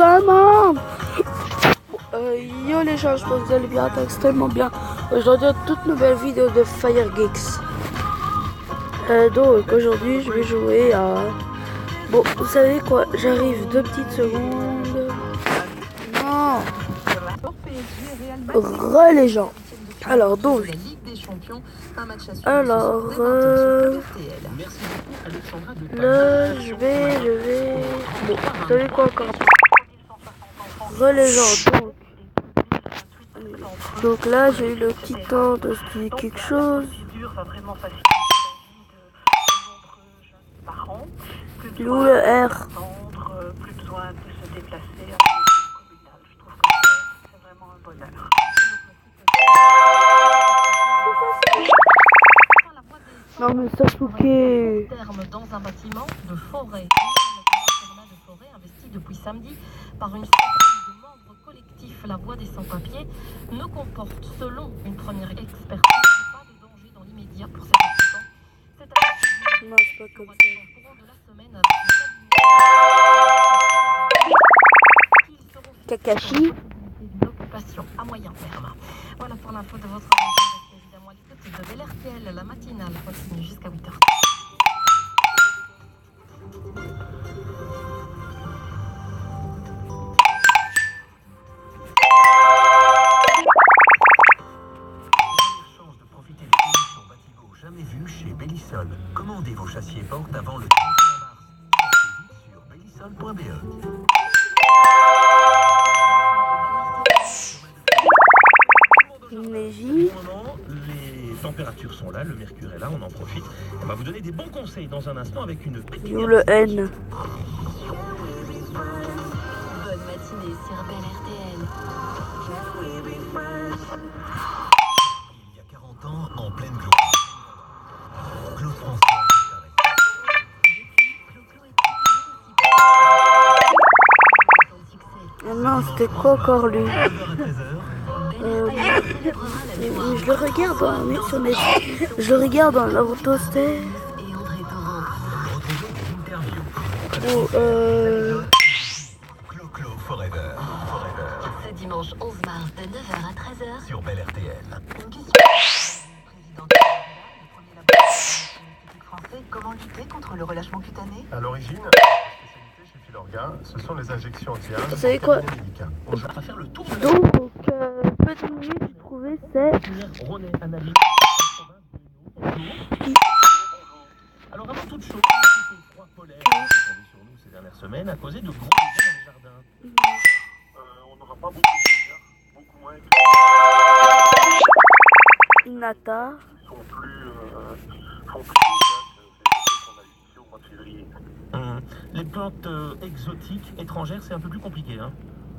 comment? Yo les gens, je pense que vous allez bien, extrêmement bien. Aujourd'hui, une toute nouvelle vidéo de FireGeeks. Donc aujourd'hui, je vais jouer à... Bon, vous savez quoi? J'arrive 2 petites secondes. Non. Les gens. Alors donc... Alors... Là, je vais... Bon, vous savez quoi encore? Les gens, donc là j'ai eu le petit temps de studier quelque chose. Où le R? Plus besoin de se déplacer. Je trouve que c'est vraiment un bonheur. Non mais ça souquait. Dans un bâtiment de forêt. De forêt investi depuis samedi par une centaine de membres collectifs. La Voix des sans-papiers ne comporte, selon une première expertise, pas de danger dans l'immédiat pour ces habitants. Non, c'est pas comme ça. Kakashi. Une occupation à moyen terme. Voilà pour l'info de votre radio. Évidemment, à l'écoute de Bel RTL, la matinale continue jusqu'à 8h. Jamais vu chez Bellisol. Commandez vos châssis portes avant le 31 mars. Sur bellisol.be. Les températures sont là, le mercure est là, on en profite. On va vous donner des bons conseils dans un instant avec une petite... Où le N? Bonne matinée sur Bel RTL. Il y a 40 ans, en pleine gloire. Claude François disparaît. Ah non, c'était quoi encore lui? Je le regarde sur Netflix. Je le regarde dans la autostère. Oh, Clo Forever. Ce dimanche 11 mars de 9h à 13h Sur Bel RTL. Une question. Président du premier laboratoire français, comment lutter contre le relâchement cutané? À l'origine, la spécialité chez Filorga, ce sont les injections anti-âge. vous savez quoi? On va faire le tour de Donc, petite minute, j'ai trouvé, c'est... René, analyse. Alors avant toute chose, les froids polaires qui sont tombés sur nous ces dernières semaines a causé de gros dégâts dans les jardins. On n'aura pas beaucoup de dégâts, beaucoup moins que Nata. qui sont font plus de dégâts que les qu'on a eu ici au mois de février. Les plantes exotiques, étrangères, c'est un peu plus compliqué, hein.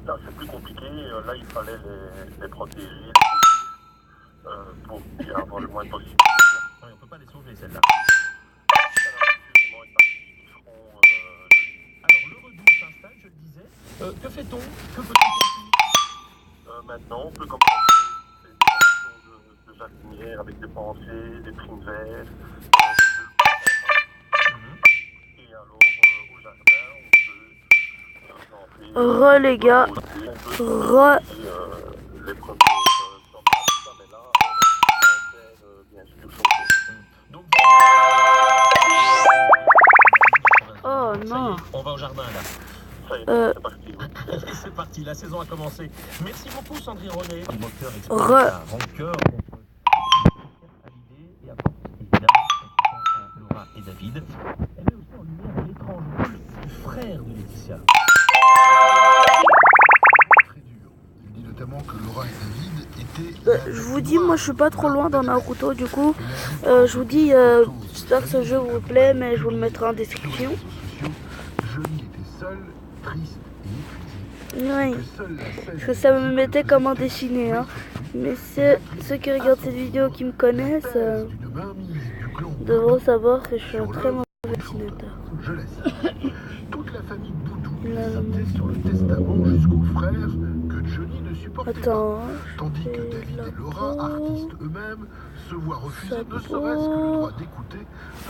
Là, c'est plus compliqué. Là, il fallait les protéger pour bien avoir le moins possible. Oui, on ne peut pas les sauver, celles-là. Alors, le redout s'installe, je le disais. Que fait-on? Que peut-on faire? Maintenant, on peut commencer des opérations de jardinière avec des pensées, des primes verts, et alors, au jardin, on peut Les gars. les premiers tomates, mais là, bien sûr, Donc, Oh non. ça y est, on va au jardin, là. ça y est, c'est parti. Et c'est parti, la saison a commencé. Merci beaucoup, Sandrine René. Le moteur exprime Re- sa rancœur contre Hallyday et apporte évidemment son soutien à Laura et David. Elle met aussi en lumière l'étrange rôle du frère de Laetitia. Très dur. Il dit notamment que Laura et David étaient... Je vous dis, moi je suis pas trop loin dans Naruto, du coup, je vous dis, j'espère que ce jeu vous plaît, mais je vous le mettrai en description. Johnny était seul, triste et épuisé. Oui, Que seule la scène parce que ça me mettait comment dessiner, hein. Mais ceux qui regardent cette vidéo qui me connaissent d'une mainmise du clan devront savoir que je suis un très mauvais dessinateur. Je la cite. Toute la famille Boudou s'attendait sur le testament jusqu'au frère que Johnny ne supportait pas. Attends. Tandis que David et Laura, artistes eux-mêmes, se voient refuser ne serait-ce que le droit d'écouter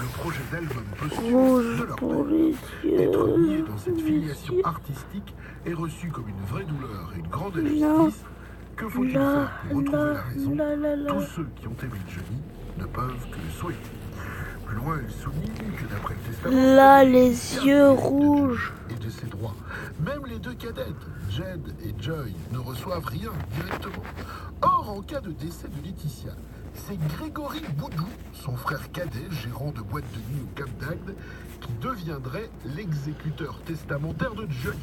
le projet d'album posthume Rouge de leur pour père. les Être yeux. nié dans cette filiation yeux. artistique est reçu comme une vraie douleur et une grande Non. injustice. Que faut-il Là, faire pour retrouver là, la raison? là, là, là. Tous ceux qui ont aimé Johnny ne peuvent que le souhaiter. Plus loin, elle souligne que d'après le testament, Là, Johnny les est yeux fier de rouges. Johnny et de ses droits. Même les deux cadettes, Jed et Joy, ne reçoivent rien directement. Or, en cas de décès de Laetitia, c'est Grégory Boudou, son frère cadet, gérant de boîte de nuit au Cap d'Agde, qui deviendrait l'exécuteur testamentaire de Johnny.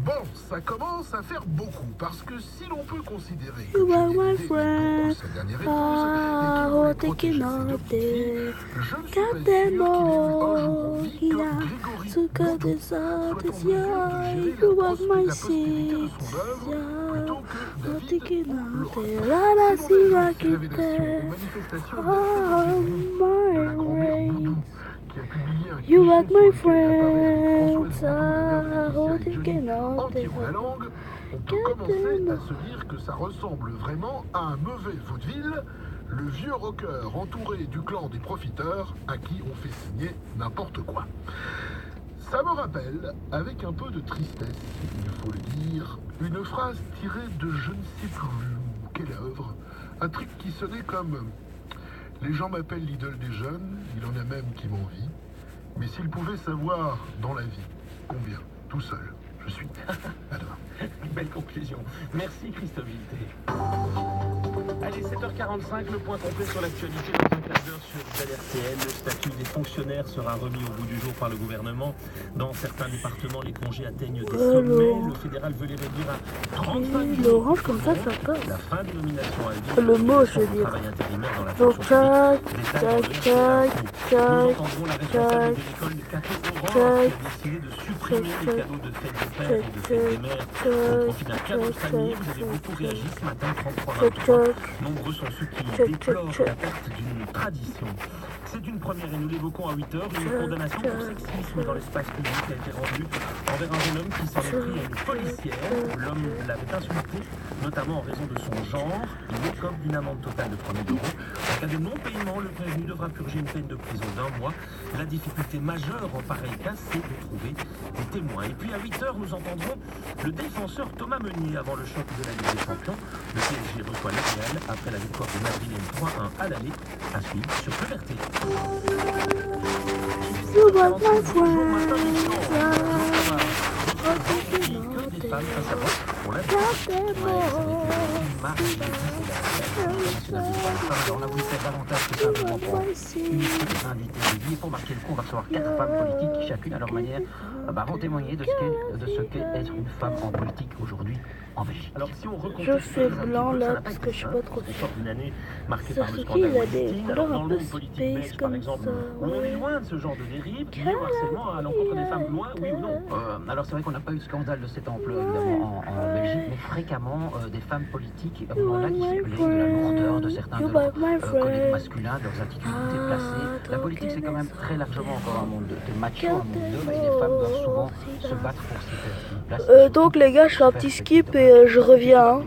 Bon, ça commence à faire beaucoup, parce que si l'on peut considérer que You are Johnny my Hallyday est friend. pour sa dernière épouse Ah, et qu'il oh, voulait te protéger ses quiero deux petites filles, de je ne suis pas sûr Cademo, qu'il ait eu un jour envie Ina, comme Grégory Suka Boudou de soit en mesure de Sadesia, gérer You la are my postérité de son œuvre plutôt que Oh, te David quiero ou Laura. de la la Selon si la va révélation aux quitter. manifestations Oh, de la grand-mère my Boudou, race. qui a publié un You cliché are sur my lequel apparaît avec friend. Françoise Boudou, la mère de Ah, oh, Laetitia te et Johnny, quiero en de tirant la langue, on peut commencer à se dire que ça ressemble vraiment à un mauvais vaudeville, le vieux rocker entouré du clan des profiteurs à qui on fait signer n'importe quoi. Ça me rappelle, avec un peu de tristesse, il faut le dire, une phrase tirée de je ne sais plus quelle œuvre, un truc qui sonnait comme « Les gens m'appellent l'idole des jeunes, il en a même qui m'envient, mais s'ils pouvaient savoir dans la vie combien, tout seul, je suis. » À demain. Belle conclusion. Merci Christophe Vilté. Allez, 7h45, le point complet sur l'actualité dans un quart d'heure sur ZRTL. Le statut des fonctionnaires sera remis au bout du jour par le gouvernement. Dans certains départements, les congés atteignent des sommets. Le fédéral veut les réduire à 35 jours. L'orange comme ça passe. La fin des nominations à vie. Le mot, je veux dire. Travail intérimaire dans la Donc, fonction tac, publique. tac, Détail tac, dans le tac, Nous entendrons la responsable de l'école de Cato Orange qui a décidé de supprimer les cadeaux de fête des pères et de fête des mères au profit d'un cadeau de famille. Vous avez beaucoup réagi ce matin, 33-23. Nombreux sont ceux qui déplorent la perte d'une tradition. C'est une première et nous l'évoquons à 8h. Une condamnation pour sexisme dans l'espace public a été rendue envers un jeune homme qui s'en est pris à une policière. L'homme l'avait insulté, notamment en raison de son genre. Il écope d'une amende totale de 3 000 €. En cas de non-paiement, le prévenu devra purger une peine de prison d'1 mois. La difficulté majeure en pareil cas, c'est de trouver des témoins. Et puis à 8h, nous entendrons le défenseur Thomas Meunier avant le choc de la Ligue des Champions. Le PSG reçoit le Real après la victoire de Madrid 3-1 à l'aller, à suivre sur PRT. You are my friend. Que des femmes face à moi, on l'a on a voulu faire davantage que simplement pour unifier les invités de vie. Et pour marquer le coup, on va recevoir 4 femmes politiques qui, chacune à leur manière, vont témoigner de ce qu'est être une femme en politique aujourd'hui en Belgique. Alors si on Je fais blanc là parce que je suis pas trop sûre. Une année marquée Ça par le se scandale il a des Weinstein. couleurs Alors, un dans le peu monde politique space belge, par comme exemple, ça. où on est loin de ce genre de dérive, lié au harcèlement à l'encontre des femmes, loin, oui ou non? Alors c'est vrai qu'on n'a pas eu de scandale de cette ampleur évidemment en Belgique, mais fréquemment des femmes politiques, on a dissimulé de la lourdeur de certains de leurs collègues masculins, de leurs attitudes déplacées. La politique c'est quand même très largement encore un monde de machos, un monde d'hommes, et les femmes doivent souvent se battre pour s'y faire une place. Donc les gars, je fais un petit skip et je reviens. Hein.